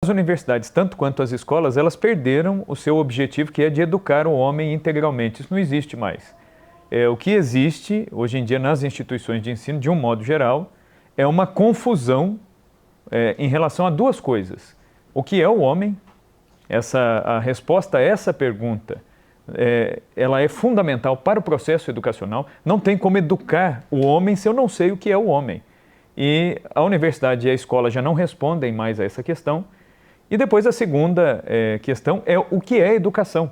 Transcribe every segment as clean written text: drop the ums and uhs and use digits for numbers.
As universidades, tanto quanto as escolas, elas perderam o seu objetivo, que é de educar o homem integralmente. Isso não existe mais. O que existe hoje em dia nas instituições de ensino, de um modo geral, é uma confusão em relação a duas coisas. O que é o homem? A resposta a essa pergunta ela é fundamental para o processo educacional. Não tem como educar o homem se eu não sei o que é o homem. E a universidade e a escola já não respondem mais a essa questão. E depois a segunda questão é o que é educação.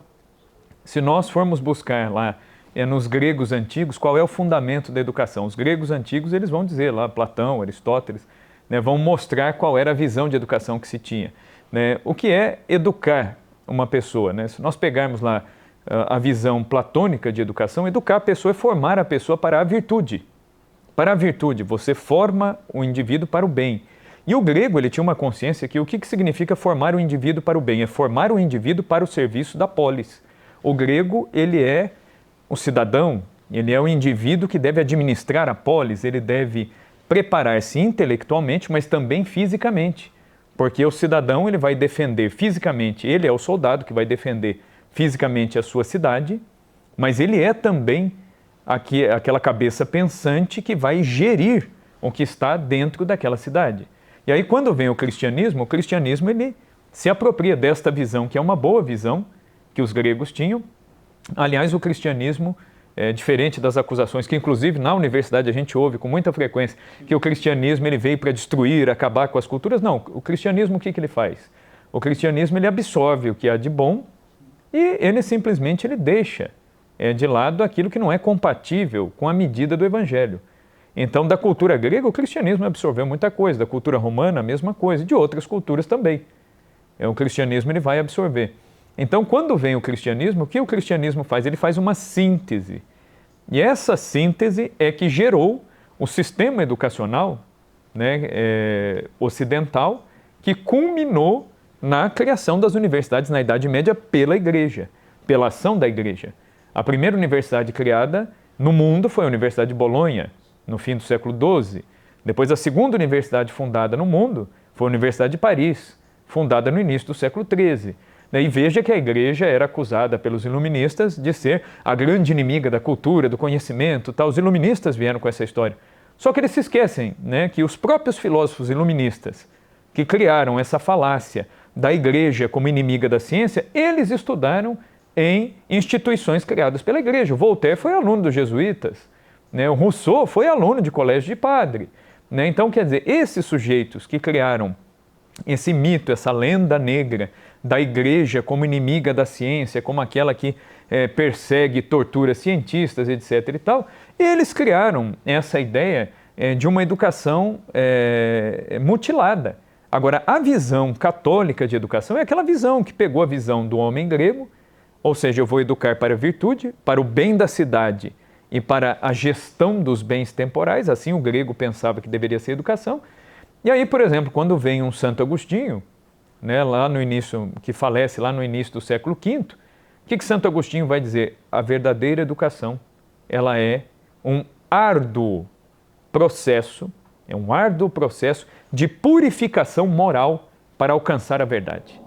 Se nós formos buscar lá nos gregos antigos, qual é o fundamento da educação? Os gregos antigos, eles vão dizer lá, Platão, Aristóteles, vão mostrar qual era a visão de educação que se tinha. O que é educar uma pessoa? Se nós pegarmos lá a visão platônica de educação, educar a pessoa é formar a pessoa para a virtude. Para a virtude, você forma o indivíduo para o bem. E o grego, ele tinha uma consciência que o que significa formar o indivíduo para o bem? É formar o indivíduo para o serviço da polis. O grego, ele é o cidadão, ele é o indivíduo que deve administrar a polis, ele deve preparar-se intelectualmente, mas também fisicamente. Porque o cidadão, ele vai defender fisicamente, ele é o soldado que vai defender fisicamente a sua cidade, mas ele é também aquela cabeça pensante que vai gerir o que está dentro daquela cidade. E aí, quando vem o cristianismo ele se apropria desta visão, que é uma boa visão que os gregos tinham. Aliás, o cristianismo, diferente das acusações que, inclusive, na universidade a gente ouve com muita frequência, que o cristianismo ele veio para destruir, acabar com as culturas. Não, o cristianismo o que ele faz? O cristianismo ele absorve o que há de bom e ele simplesmente ele deixa de lado aquilo que não é compatível com a medida do evangelho. Então, da cultura grega, o cristianismo absorveu muita coisa, da cultura romana, a mesma coisa, e de outras culturas também. O cristianismo ele vai absorver. Então, quando vem o cristianismo, o que o cristianismo faz? Ele faz uma síntese. E essa síntese é que gerou o sistema educacional ocidental, que culminou na criação das universidades na Idade Média pela Igreja, pela ação da Igreja. A primeira universidade criada no mundo foi a Universidade de Bolonha, no fim do século XII. Depois, a segunda universidade fundada no mundo foi a Universidade de Paris, fundada no início do século XIII. E veja que a Igreja era acusada pelos iluministas de ser a grande inimiga da cultura, do conhecimento. Os iluministas vieram com essa história. Só que eles se esquecem que os próprios filósofos iluministas que criaram essa falácia da Igreja como inimiga da ciência, eles estudaram em instituições criadas pela Igreja. O Voltaire foi aluno dos jesuítas. O Rousseau foi aluno de colégio de padre. Então, quer dizer, esses sujeitos que criaram esse mito, essa lenda negra da Igreja como inimiga da ciência, como aquela que persegue e tortura cientistas, etc. e tal, eles criaram essa ideia de uma educação mutilada. Agora, a visão católica de educação é aquela visão que pegou a visão do homem grego, ou seja, eu vou educar para a virtude, para o bem da cidade e para a gestão dos bens temporais, assim o grego pensava que deveria ser educação. E aí, por exemplo, quando vem um Santo Agostinho, lá no início, que falece lá no início do século V, o que Santo Agostinho vai dizer? A verdadeira educação, ela é um árduo processo de purificação moral para alcançar a verdade.